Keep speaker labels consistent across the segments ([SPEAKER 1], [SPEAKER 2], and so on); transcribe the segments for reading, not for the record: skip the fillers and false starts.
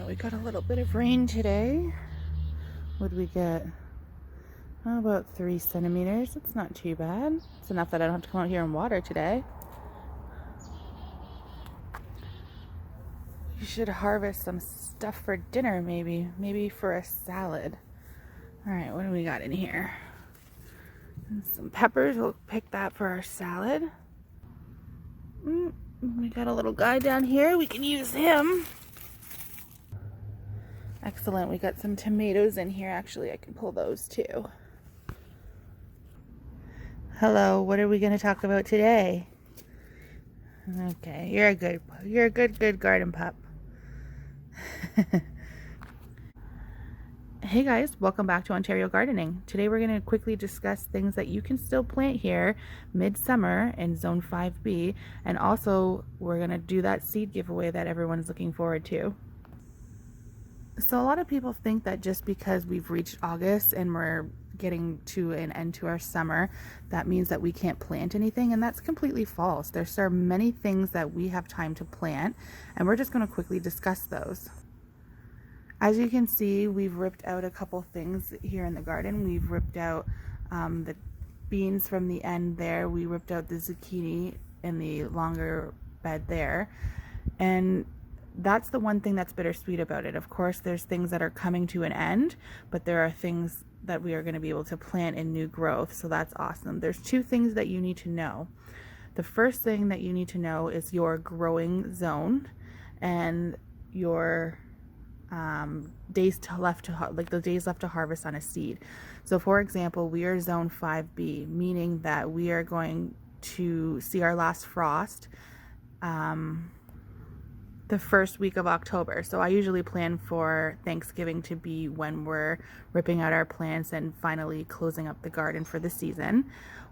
[SPEAKER 1] We got a little bit of rain today. What did we get? Oh, about 3 centimeters. It's not too bad. It's enough that I don't have to come out here and water today. You should harvest some stuff for dinner, maybe for a salad. All right, what do we got in here? Some peppers. We'll pick that for our salad. We got a little guy down here. We can use him. Excellent. We got some tomatoes in here. Actually, I can pull those too. Hello, what are we going to talk about today? Okay, you're a good garden pup. Hey guys, welcome back to Ontario Gardening. Today we're going to quickly discuss things that you can still plant here midsummer in Zone 5B, and also we're going to do that seed giveaway that everyone's looking forward to. So a lot of people think that just because we've reached August and we're getting to an end to our summer, that means that we can't plant anything, and that's completely false. There are many things that we have time to plant, and we're just going to quickly discuss those. As you can see, we've ripped out a couple things here in the garden. We've ripped out the beans from the end there. We ripped out the zucchini in the longer bed there. And that's the one thing that's bittersweet about it. Of course, there's things that are coming to an end, but there are things that we are going to be able to plant in new growth. So that's awesome. There's 2 things that you need to know. The first thing that you need to know is your growing zone and your days left to harvest on a seed. So for example, we are zone 5B, meaning that we are going to see our last frost the first week of October. So I usually plan for Thanksgiving to be when we're ripping out our plants and finally closing up the garden for the season.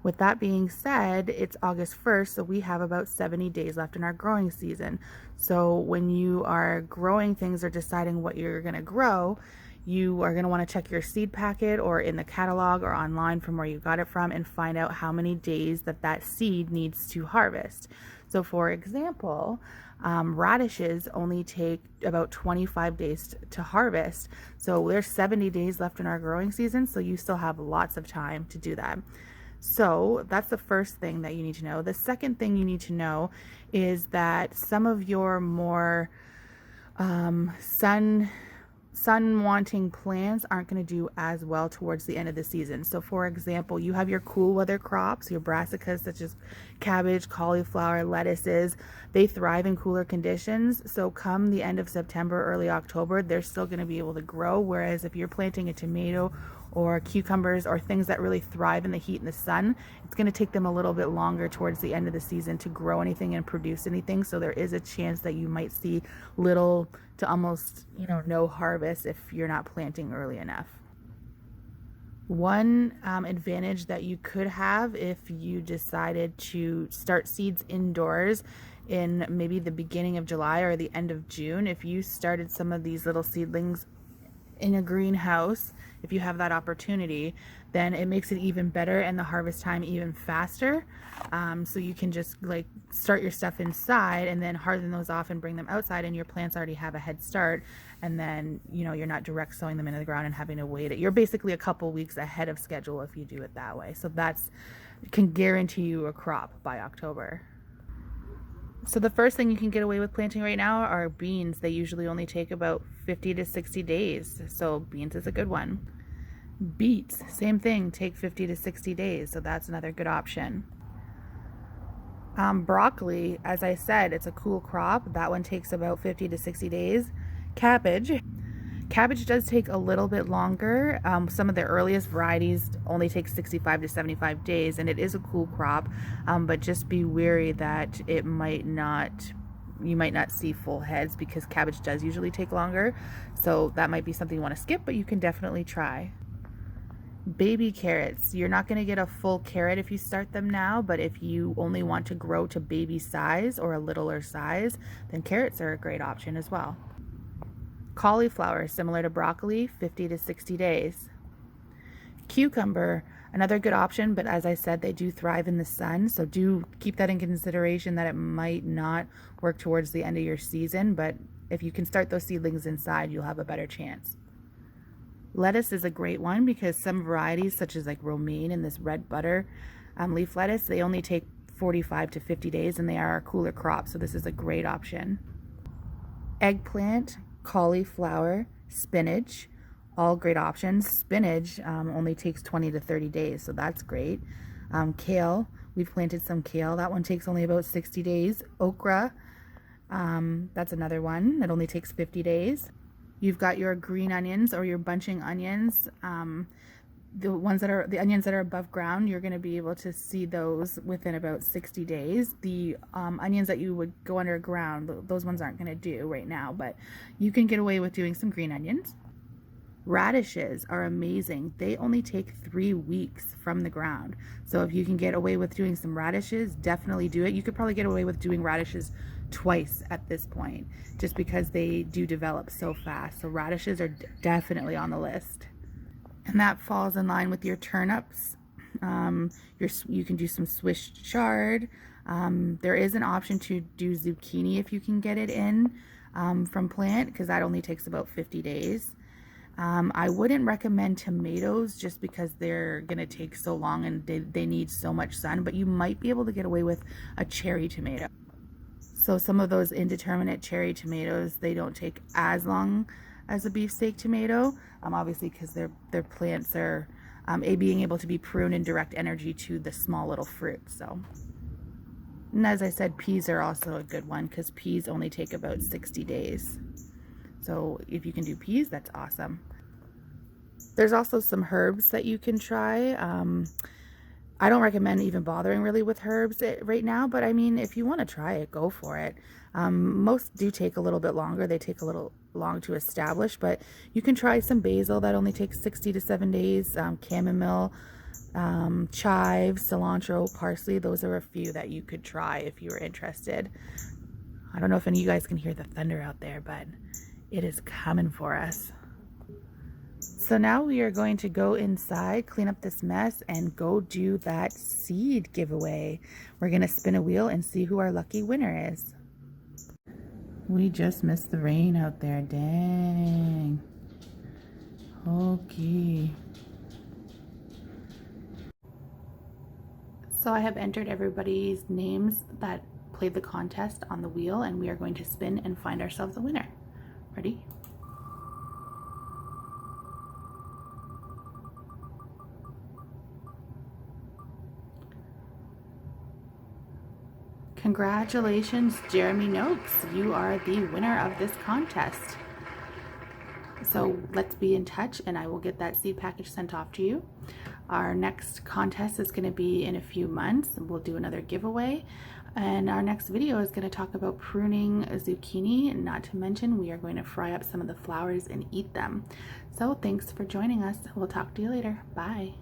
[SPEAKER 1] With that being said, it's August 1st, so we have about 70 days left in our growing season. So when you are growing things or deciding what you're going to grow, you are going to want to check your seed packet or in the catalog or online from where you got it from and find out how many days that seed needs to harvest. So for example, radishes only take about 25 days to harvest. So there's 70 days left in our growing season, so you still have lots of time to do that. So that's the first thing that you need to know. The second thing you need to know is that some of your more sun wanting plants aren't going to do as well towards the end of the season. So for example, you have your cool weather crops, your brassicas such as cabbage, cauliflower, lettuces. They thrive in cooler conditions. So come the end of September, early October, they're still going to be able to grow. Whereas if you're planting a tomato or cucumbers or things that really thrive in the heat and the sun, it's going to take them a little bit longer towards the end of the season to grow anything and produce anything. So there is a chance that you might see little to almost, no harvest if you're not planting early enough. One advantage that you could have if you decided to start seeds indoors in maybe the beginning of July or the end of June, if you started some of these little seedlings in a greenhouse, if you have that opportunity, then it makes it even better and the harvest time even faster. So you can just start your stuff inside and then harden those off and bring them outside, and your plants already have a head start. And then you're not direct sowing them into the ground and having to wait it. You're basically a couple weeks ahead of schedule if you do it that way. So can guarantee you a crop by October. So the first thing you can get away with planting right now are beans. They usually only take about 50 to 60 days. So beans is a good one. Beets, same thing, take 50 to 60 days. So that's another good option. Broccoli, as I said, it's a cool crop. That one takes about 50 to 60 days. Cabbage does take a little bit longer. Some of the earliest varieties only take 65 to 75 days, and it is a cool crop, but just be wary that you might not see full heads because cabbage does usually take longer. So that might be something you want to skip, but you can definitely try. Baby carrots, you're not going to get a full carrot if you start them now, but if you only want to grow to baby size or a littler size, then carrots are a great option as well. Cauliflower, similar to broccoli, 50 to 60 days. Cucumber, another good option, but as I said, they do thrive in the sun, so do keep that in consideration that it might not work towards the end of your season, but if you can start those seedlings inside, you'll have a better chance. Lettuce is a great one because some varieties, such as like romaine and this red butter leaf lettuce, they only take 45 to 50 days and they are a cooler crop, so this is a great option. Eggplant, cauliflower, spinach, all great options. Spinach only takes 20 to 30 days, so that's great. Kale, we've planted some kale. That one takes only about 60 days. Okra, that's another one that only takes 50 days. You've got your green onions or your bunching onions. The onions that are above ground, you're going to be able to see those within about 60 days. The onions that you would go underground, those ones aren't going to do right now, but you can get away with doing some green onions. Radishes are amazing. They only take 3 weeks from the ground. So if you can get away with doing some radishes, definitely do it. You could probably get away with doing radishes twice at this point, just because they do develop so fast. So radishes are definitely on the list. And that falls in line with your turnips. You can do some Swiss chard. There is an option to do zucchini if you can get it in from plant, because that only takes about 50 days. I wouldn't recommend tomatoes just because they're going to take so long and they need so much sun, but you might be able to get away with a cherry tomato. So some of those indeterminate cherry tomatoes, they don't take as long as a beefsteak tomato, obviously because their plants are being able to be pruned and direct energy to the small little fruit. So, and as I said, peas are also a good one because peas only take about 60 days. So if you can do peas, that's awesome. There's also some herbs that you can try. I don't recommend even bothering really with herbs right now, but I mean, if you want to try it, go for it. Most do take a little bit longer. They take a little long to establish, but you can try some basil that only takes 60 to 7 days, chamomile, chives, cilantro, parsley. Those are a few that you could try if you were interested. I don't know if any of you guys can hear the thunder out there, but it is coming for us. So now we are going to go inside, clean up this mess, and go do that seed giveaway. We're going to spin a wheel and see who our lucky winner is. We just missed the rain out there. Dang. Okay. So I have entered everybody's names that played the contest on the wheel, and we are going to spin and find ourselves a winner. Ready? Congratulations, Jeremy Noakes. You are the winner of this contest. So let's be in touch and I will get that seed package sent off to you. Our next contest is going to be in a few months. We'll do another giveaway. And our next video is going to talk about pruning zucchini. Not to mention, we are going to fry up some of the flowers and eat them. So thanks for joining us. We'll talk to you later. Bye.